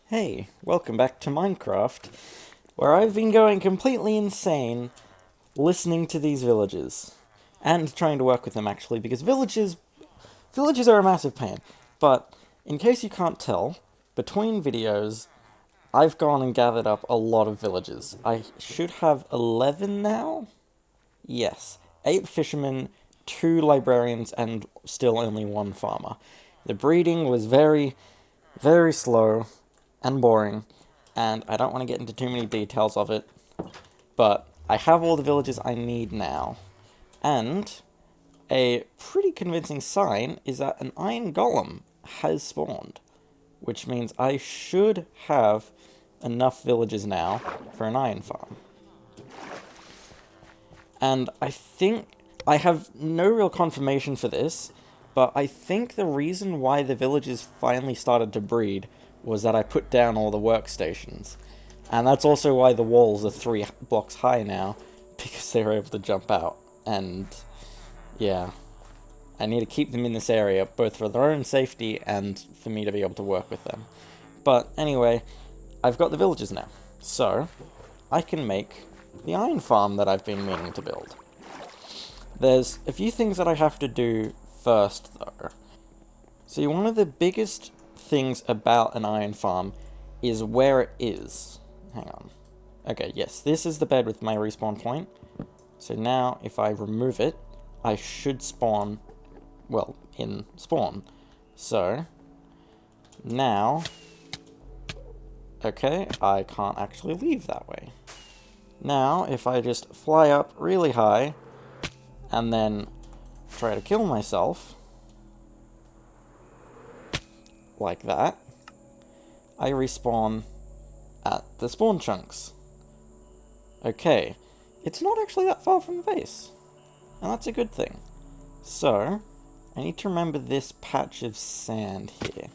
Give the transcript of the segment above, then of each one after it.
Hey, welcome back to Minecraft, where I've been going completely insane listening to these villagers. And trying to work with them, actually, because villages are a massive pain. But, in case you can't tell, between videos, I've gone and gathered up a lot of villagers. I should have 11 now? Yes. 8 fishermen, 2 librarians, and still only 1 farmer. The breeding was very, very slow and boring, and I don't want to get into too many details of it, but I have all the villages I need now. And a pretty convincing sign is that an iron golem has spawned, which means I should have enough villages now for an iron farm. And I think I have no real confirmation for this, but I think the reason why the villages finally started to breed was that I put down all the workstations. And that's also why the walls are 3 blocks high now, because they were able to jump out. And yeah, I need to keep them in this area, both for their own safety and for me to be able to work with them. But anyway, I've got the villages now, so I can make the iron farm that I've been meaning to build. There's a few things that I have to do first, though. See, one of the biggest things about an iron farm is where it is. Hang on. Okay, yes, this is the bed with my respawn point. So now, if I remove it, I should spawn, well, in spawn. So, now, okay, I can't actually leave that way. Now, if I just fly up really high, and then try to kill myself, like that, I respawn at the spawn chunks. Okay, it's not actually that far from the base, and that's a good thing. So, I need to remember this patch of sand here.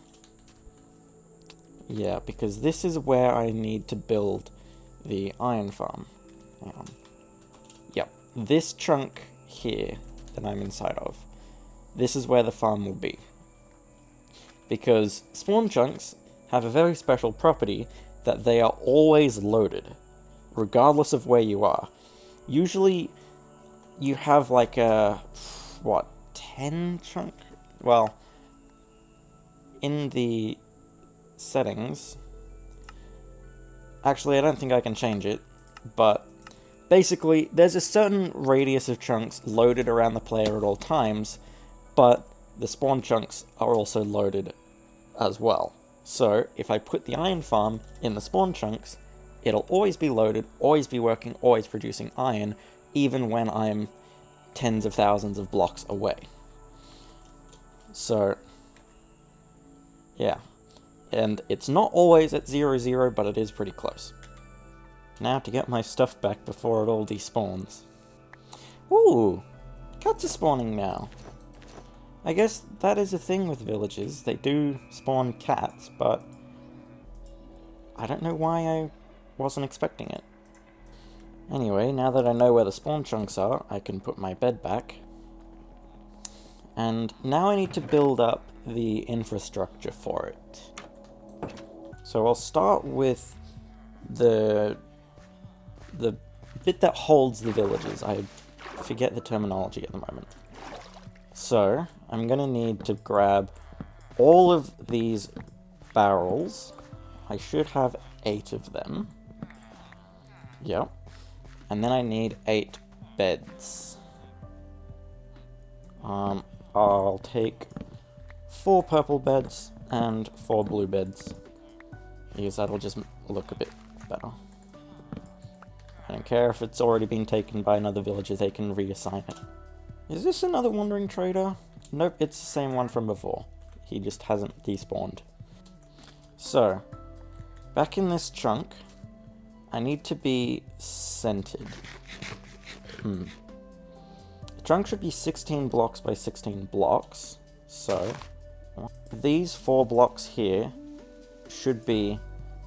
Yeah, because this is where I need to build the iron farm. Hang on. Yep, this chunk here that I'm inside of. This is where the farm will be. Because spawn chunks have a very special property that they are always loaded, regardless of where you are. Usually, you have like a, 10 chunk? Well, in the settings, actually I don't think I can change it, but basically there's a certain radius of chunks loaded around the player at all times, but the spawn chunks are also loaded as well. So, if I put the iron farm in the spawn chunks, it'll always be loaded, always be working, always producing iron, even when I'm tens of thousands of blocks away. So, yeah. And it's not always at 0, but it is pretty close. Now to get my stuff back before it all despawns. Ooh! Cats are spawning now. I guess that is a thing with villages. They do spawn cats, but I don't know why I wasn't expecting it. Anyway, now that I know where the spawn chunks are, I can put my bed back. And now I need to build up the infrastructure for it. So I'll start with the bit that holds the villages. I forget the terminology at the moment. So, I'm gonna need to grab all of these barrels. I should have 8 of them. Yep. And then I need 8 beds. I'll take 4 purple beds and 4 blue beds, because that'll just look a bit better. I don't care if it's already been taken by another villager, they can reassign it. Is this another wandering trader? Nope, it's the same one from before. He just hasn't despawned. So, back in this chunk, I need to be centered. The chunk should be 16 blocks by 16 blocks, so these 4 blocks here should be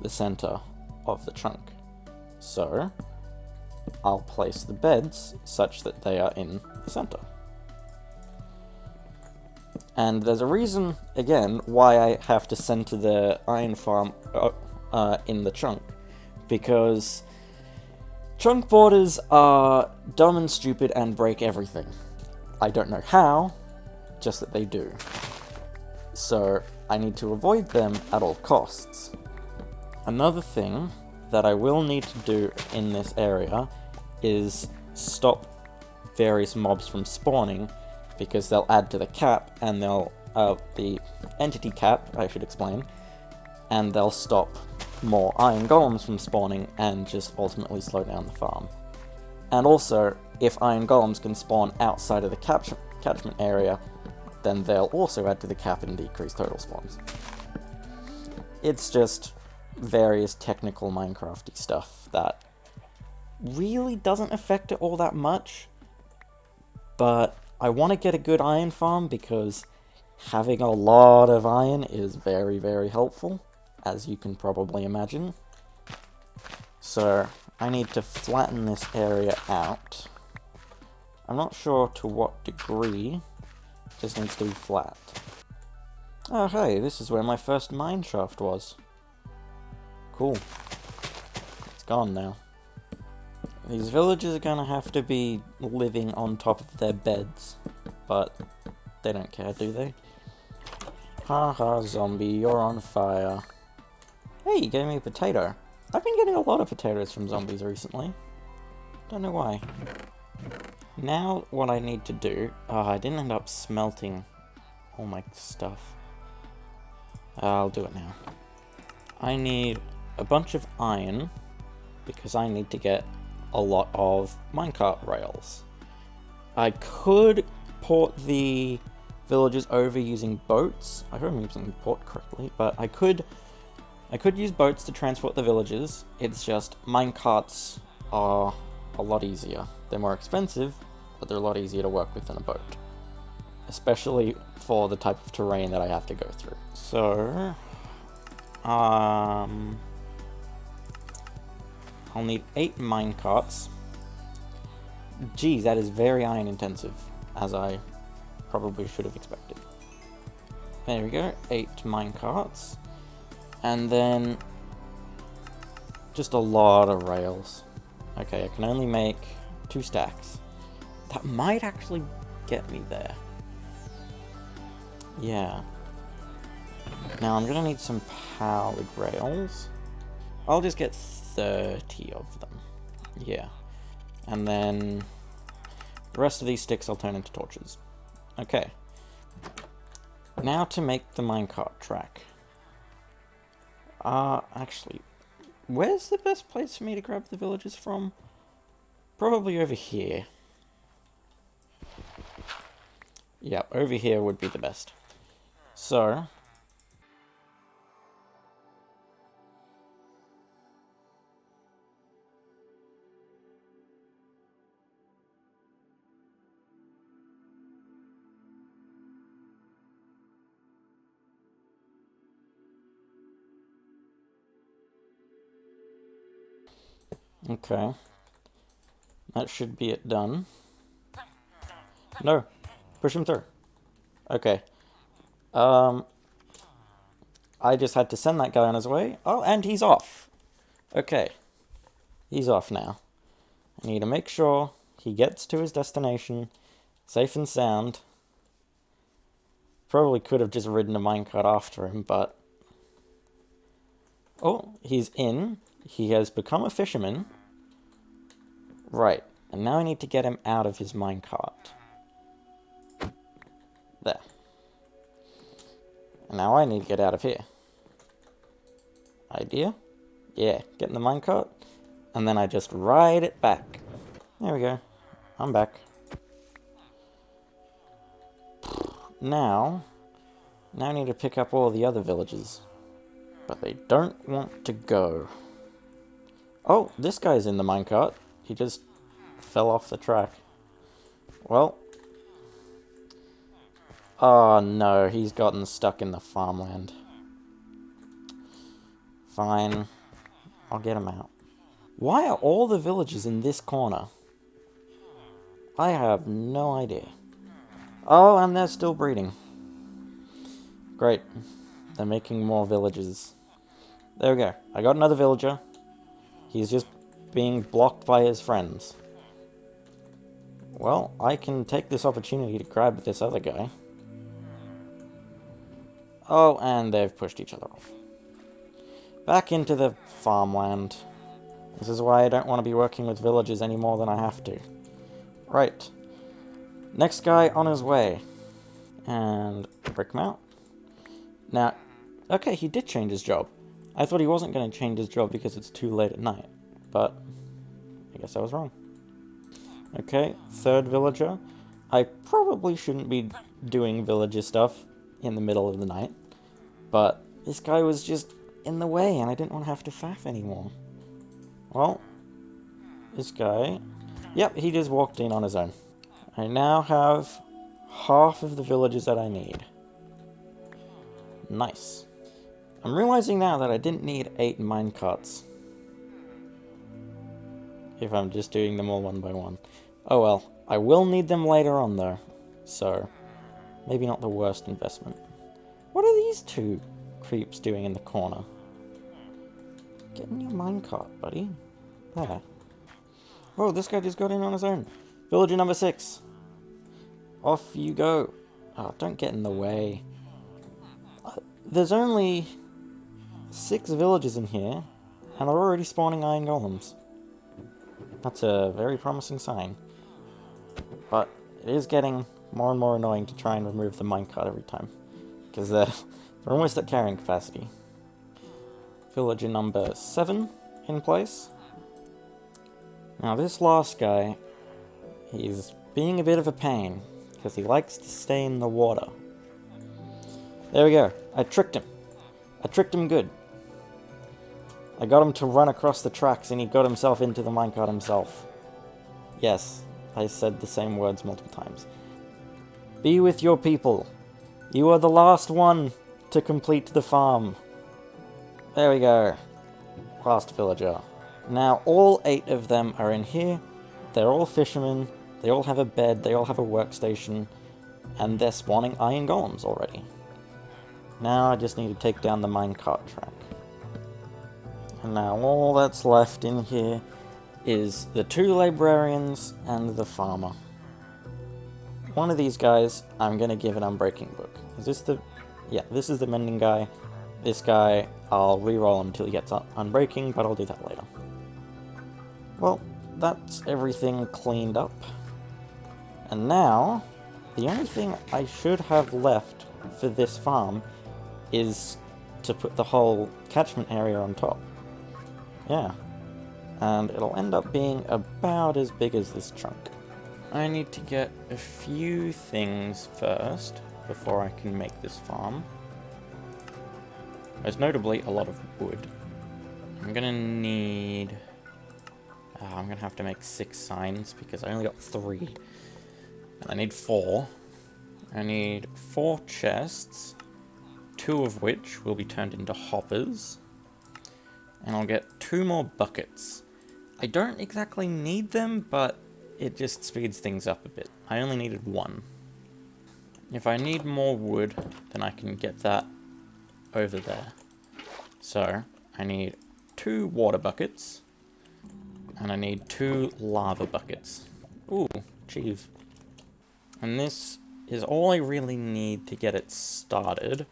the center of the chunk. So, I'll place the beds such that they are in the center. And there's a reason, again, why I have to center the iron farm in the chunk, because chunk borders are dumb and stupid and break everything. I don't know how, just that they do. So I need to avoid them at all costs. Another thing that I will need to do in this area is stop various mobs from spawning, because they'll add to the cap, and they'll, the entity cap, I should explain, and they'll stop more iron golems from spawning and just ultimately slow down the farm. And also, if iron golems can spawn outside of the catchment area, then they'll also add to the cap and decrease total spawns. It's just various technical Minecrafty stuff that really doesn't affect it all that much, but I want to get a good iron farm because having a lot of iron is very, very helpful, as you can probably imagine. So I need to flatten this area out. I'm not sure to what degree, it just needs to be flat. Oh hey, this is where my first mine shaft was. Cool. It's gone now. These villagers are gonna have to be living on top of their beds, but they don't care, do they? Haha, zombie, you're on fire. Hey, you gave me a potato. I've been getting a lot of potatoes from zombies recently. Don't know why. Now, what I need to do... I didn't end up smelting all my stuff. I'll do it now. I need a bunch of iron, because I need to get a lot of minecart rails. I could port the villagers over using boats. I hope I'm using the port correctly, but I could use boats to transport the villagers. It's just minecarts are a lot easier. They're more expensive, but they're a lot easier to work with than a boat. Especially for the type of terrain that I have to go through. So, I'll need 8 minecarts. Geez, that is very iron intensive, as I probably should have expected. There we go, 8 minecarts. And then just a lot of rails. Okay, I can only make 2 stacks. That might actually get me there. Yeah. Now I'm gonna need some powered rails. I'll just get 30 of them. Yeah. And then the rest of these sticks I'll turn into torches. Okay. Now to make the minecart track. Actually, where's the best place for me to grab the villagers from? Probably over here. Yeah, over here would be the best. So... okay. That should be it done. No! Push him through. Okay. I just had to send that guy on his way. Oh, and he's off. Okay. He's off now. I need to make sure he gets to his destination safe and sound. Probably could have just ridden a minecart after him, but... oh, he's in. He has become a fisherman. Right. And now I need to get him out of his minecart. There. And now I need to get out of here. Idea? Yeah, get in the minecart. And then I just ride it back. There we go. I'm back. Now I need to pick up all the other villagers. But they don't want to go. Oh, this guy's in the minecart. He just fell off the track. Well. Oh no, he's gotten stuck in the farmland. Fine. I'll get him out. Why are all the villagers in this corner? I have no idea. Oh, and they're still breeding. Great. They're making more villages. There we go. I got another villager. He's just being blocked by his friends. Well, I can take this opportunity to grab this other guy. Oh, and they've pushed each other off. Back into the farmland. This is why I don't want to be working with villagers any more than I have to. Right. Next guy on his way. And break him out. Now, okay, he did change his job. I thought he wasn't going to change his job because it's too late at night. But I guess I was wrong. Okay, third villager. I probably shouldn't be doing villager stuff in the middle of the night. But this guy was just in the way and I didn't want to have to faff anymore. Well, this guy... Yep, he just walked in on his own. I now have half of the villagers that I need. Nice. I'm realizing now that I didn't need 8 minecarts. If I'm just doing them all one by one. Oh well, I will need them later on though. So, maybe not the worst investment. What are these two creeps doing in the corner? Get in your minecart, buddy. There. Oh, this guy just got in on his own. Villager number 6. Off you go. Oh, don't get in the way. There's only 6 villagers in here, and they're already spawning iron golems. That's a very promising sign. But it is getting more and more annoying to try and remove the minecart every time. Because they're almost at carrying capacity. Villager number 7 in place. Now this last guy, he's being a bit of a pain. Because he likes to stay in the water. There we go. I tricked him. I tricked him good. I got him to run across the tracks and he got himself into the minecart himself. Yes, I said the same words multiple times. Be with your people. You are the last one to complete the farm. There we go. Last villager. Now all 8 of them are in here. They're all fishermen. They all have a bed. They all have a workstation. And they're spawning iron golems already. Now I just need to take down the minecart track. And now all that's left in here is the 2 librarians and the farmer. One of these guys I'm going to give an unbreaking book. Is this the... Yeah, this is the mending guy. This guy, I'll reroll him until he gets unbreaking, but I'll do that later. Well, that's everything cleaned up. And now, the only thing I should have left for this farm is to put the whole catchment area on top. Yeah. And it'll end up being about as big as this chunk. I need to get a few things first before I can make this farm. Most notably, a lot of wood. I'm gonna need... I'm gonna have to make 6 signs because I only got 3. And I need 4. I need 4 chests, 2 of which will be turned into hoppers. And I'll get 2 more buckets. I don't exactly need them, but it just speeds things up a bit. I only needed 1. If I need more wood, then I can get that over there. So, I need 2 water buckets, and I need 2 lava buckets. Ooh, achieve. And this is all I really need to get it started.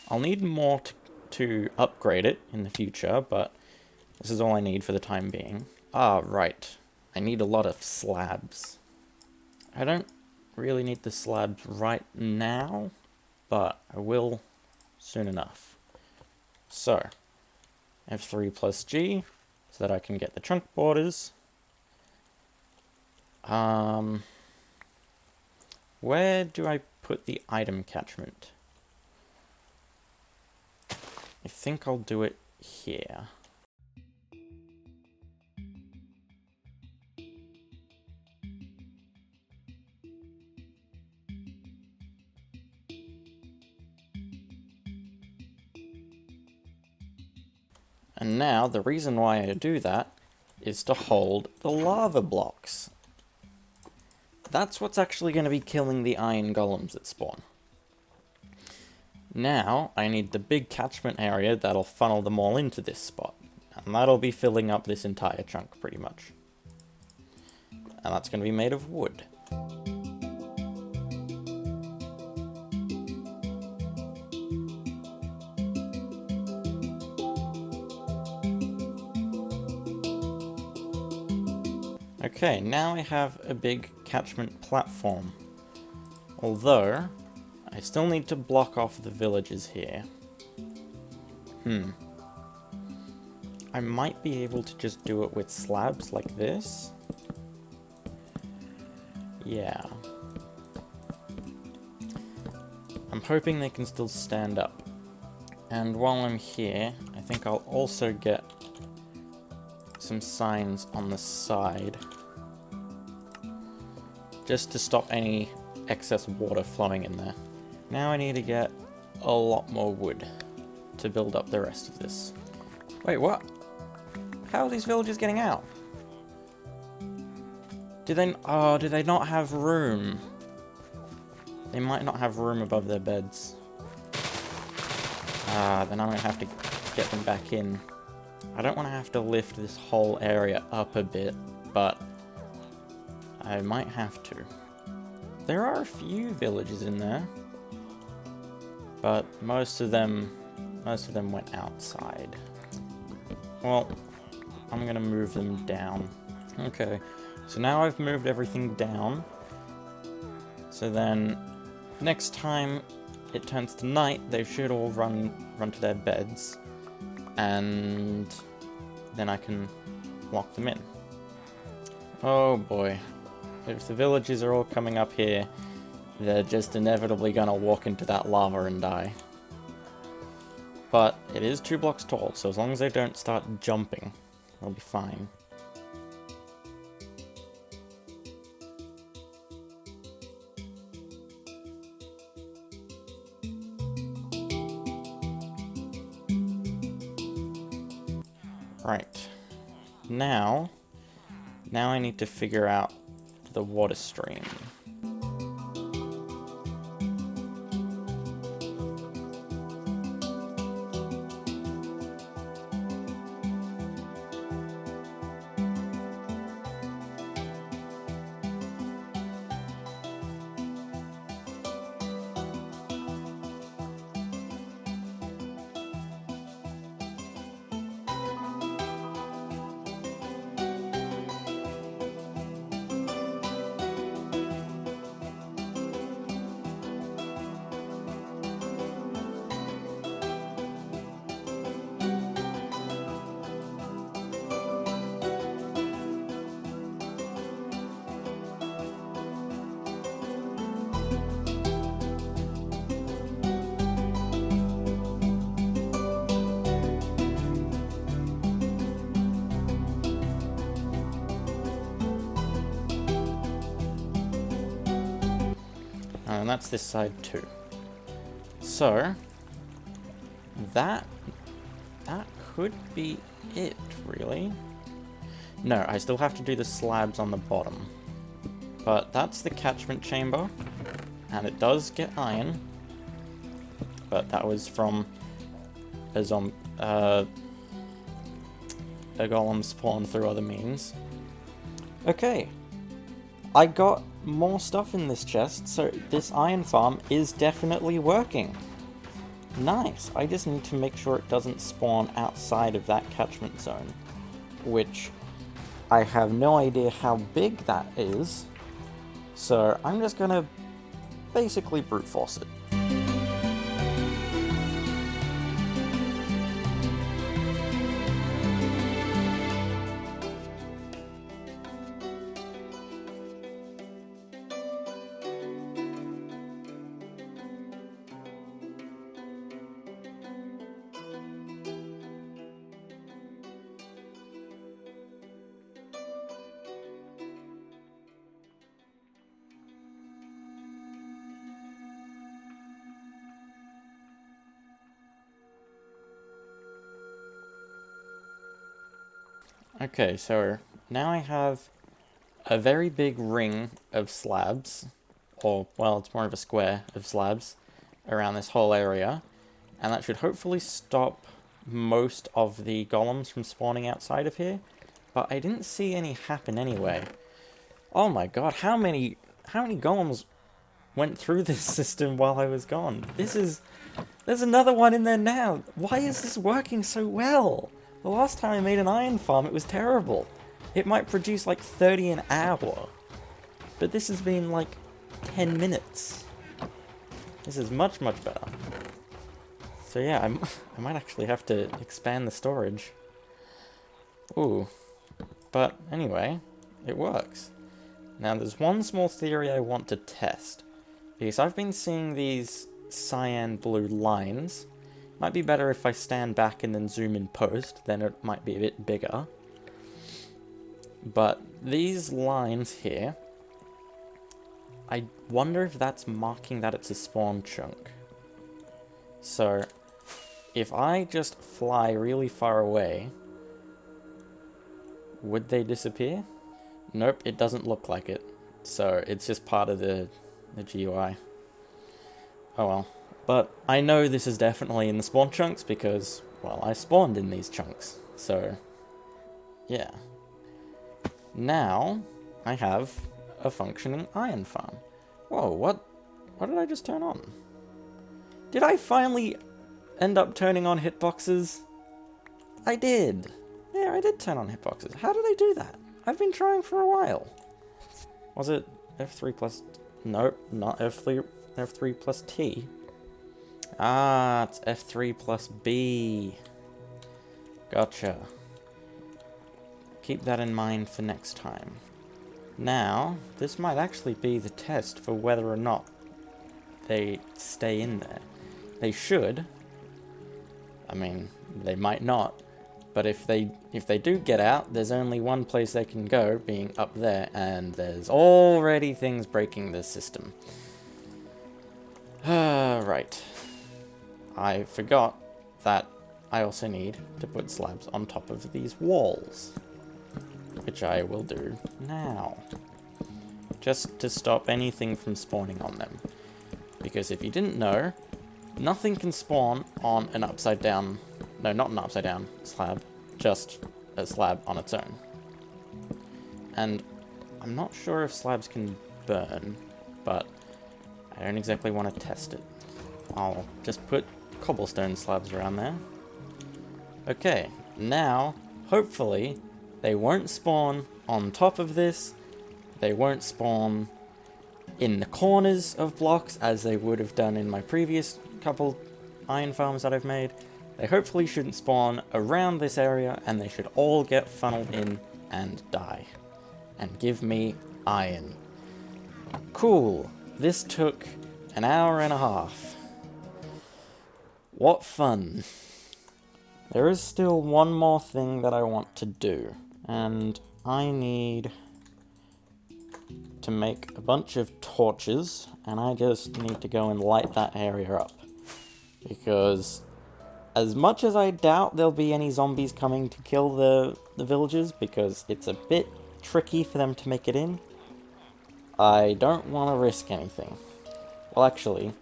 I'll need more to upgrade it in the future, but this is all I need for the time being. Ah, right. I need a lot of slabs. I don't really need the slabs right now, but I will soon enough. So, F3 plus G, so that I can get the trunk borders. Where do I put the item catchment? I think I'll do it here. And now, the reason why I do that is to hold the lava blocks. That's what's actually going to be killing the iron golems that spawn. Now, I need the big catchment area that'll funnel them all into this spot. And that'll be filling up this entire chunk, pretty much. And that's going to be made of wood. Okay, now I have a big catchment platform. Although, I still need to block off the villages here. I might be able to just do it with slabs like this. Yeah. I'm hoping they can still stand up. And while I'm here, I think I'll also get some signs on the side. Just to stop any excess water flowing in there. Now I need to get a lot more wood to build up the rest of this. Wait, what? How are these villagers getting out? Do they not have room? They might not have room above their beds. Then I'm gonna have to get them back in. I don't want to have to lift this whole area up a bit, but I might have to. There are a few villages in there, but most of them went outside. Well, I'm gonna move them down. Okay, so now I've moved everything down. So then, next time it turns to night, they should all run to their beds, and then I can lock them in. Oh boy. If the villagers are all coming up here, they're just inevitably gonna walk into that lava and die. But it is 2 blocks tall, so as long as they don't start jumping, they'll be fine. Right. Now I need to figure out the water stream. And that's this side too. So that could be it, really. No, I still have to do the slabs on the bottom. But that's the catchment chamber, and it does get iron. But that was from a golem spawn through other means. Okay, I got more stuff in this chest, so this iron farm is definitely working. Nice. I just need to make sure it doesn't spawn outside of that catchment zone, which I have no idea how big that is, so I'm just gonna basically brute force it. Okay, so now I have a very big ring of slabs, or, well, it's more of a square of slabs, around this whole area, and that should hopefully stop most of the golems from spawning outside of here, but I didn't see any happen anyway. Oh my god, how many golems went through this system while I was gone? There's another one in there now. Why is this working so well? The last time I made an iron farm, it was terrible. It might produce like 30 an hour, but this has been like 10 minutes. This is much, much better. So yeah, I might actually have to expand the storage. Ooh. But anyway, it works. Now there's one small theory I want to test, because I've been seeing these cyan blue lines. Might be better if I stand back and then zoom in post, then it might be a bit bigger. But these lines here, I wonder if that's marking that it's a spawn chunk. So, if I just fly really far away, would they disappear? Nope, it doesn't look like it. So, it's just part of the GUI. Oh well. But I know this is definitely in the spawn chunks because, well, I spawned in these chunks. So, yeah. Now, I have a functioning iron farm. Whoa, what did I just turn on? Did I finally end up turning on hitboxes? I did. Yeah, I did turn on hitboxes. How did I do that? I've been trying for a while. Was it F3 plus... Nope, not F3 plus T. Ah, it's F3 plus B. Gotcha. Keep that in mind for next time. Now, this might actually be the test for whether or not they stay in there. They should. I mean, they might not. But if they do get out, there's only one place they can go, being up there, and there's already things breaking the system. Right. I forgot that I also need to put slabs on top of these walls, which I will do now, just to stop anything from spawning on them. Because if you didn't know, nothing can spawn on an upside down, no, not an upside down slab, just a slab on its own. And I'm not sure if slabs can burn, but I don't exactly want to test it. I'll just put cobblestone slabs around there. Okay, now, hopefully, they won't spawn on top of this, they won't spawn in the corners of blocks as they would have done in my previous couple iron farms that I've made. They hopefully shouldn't spawn around this area, and they should all get funneled in and die. And give me iron. Cool. This took an hour and a half. What fun. There is still one more thing that I want to do, and I need to make a bunch of torches, and I just need to go and light that area up. Because as much as I doubt there'll be any zombies coming to kill the villagers, because it's a bit tricky for them to make it in, I don't want to risk anything. Well, actually,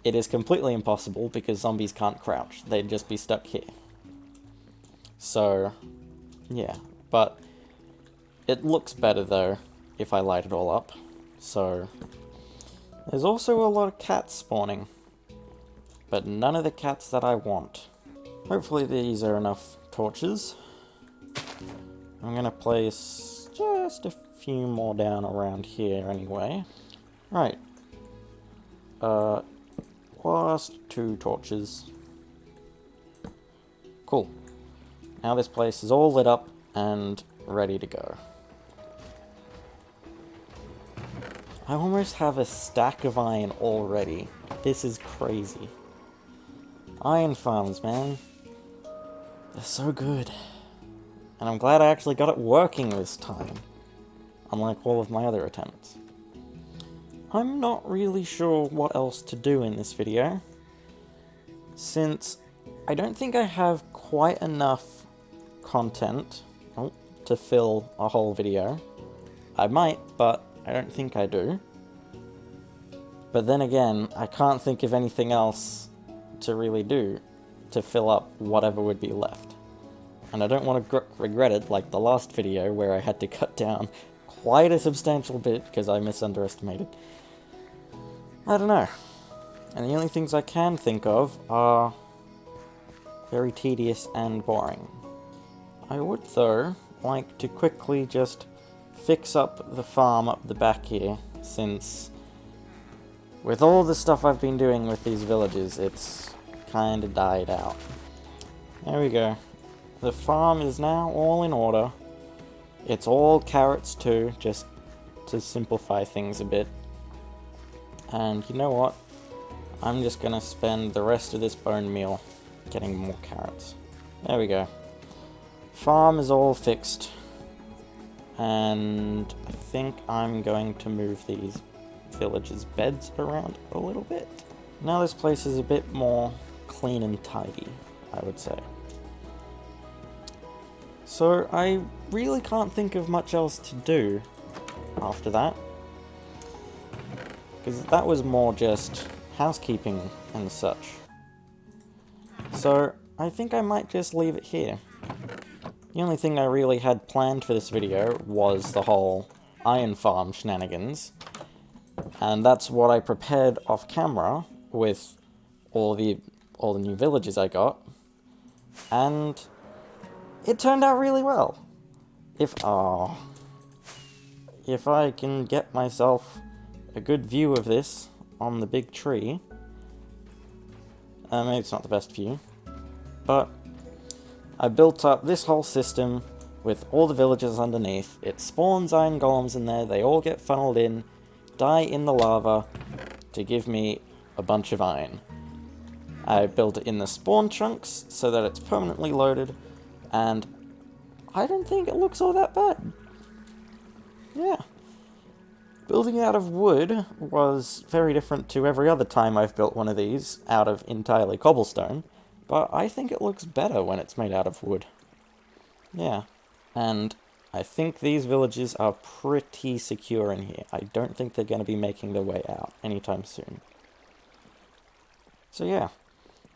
it is completely impossible because zombies can't crouch. They'd just be stuck here. So, yeah. But it looks better, though, if I light it all up. So, there's also a lot of cats spawning. But none of the cats that I want. Hopefully these are enough torches. I'm gonna place just a few more down around here anyway. Right. Last 2 torches. Cool. Now this place is all lit up and ready to go. I almost have a stack of iron already. This is crazy. Iron farms, man. They're so good. And I'm glad I actually got it working this time, unlike all of my other attempts. I'm not really sure what else to do in this video, since I don't think I have quite enough content to fill a whole video. I might, but I don't think I do. But then again, I can't think of anything else to really do to fill up whatever would be left. And I don't want to regret it like the last video where I had to cut down quite a substantial bit because I misunderestimated. I don't know. And the only things I can think of are very tedious and boring. I would, though, like to quickly just fix up the farm up the back here, since with all the stuff I've been doing with these villages, it's kinda died out. There we go. The farm is now all in order. It's all carrots too, just to simplify things a bit. And you know what? I'm just gonna spend the rest of this bone meal getting more carrots. There we go. Farm is all fixed. And I think I'm going to move these villagers' beds around a little bit. Now this place is a bit more clean and tidy, I would say. So I really can't think of much else to do after that, because that was more just housekeeping and such. So I think I might just leave it here. The only thing I really had planned for this video was the whole iron farm shenanigans, and that's what I prepared off camera with all the new villages I got, and it turned out really well. If I can get myself a good view of this on the big tree, maybe it's not the best view, but I built up this whole system with all the villagers underneath. It spawns iron golems in there, they all get funneled in, die in the lava to give me a bunch of iron. I built it in the spawn chunks so that it's permanently loaded, and I don't think it looks all that bad. Yeah. Building out of wood was very different to every other time I've built one of these out of entirely cobblestone, but I think it looks better when it's made out of wood. Yeah. And I think these villages are pretty secure in here. I don't think they're going to be making their way out anytime soon. So yeah,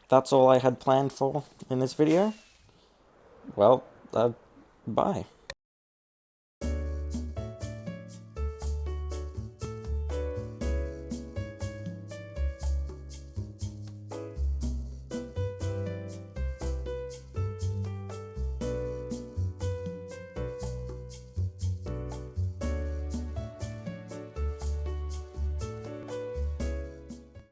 that's all I had planned for in this video. Well, bye.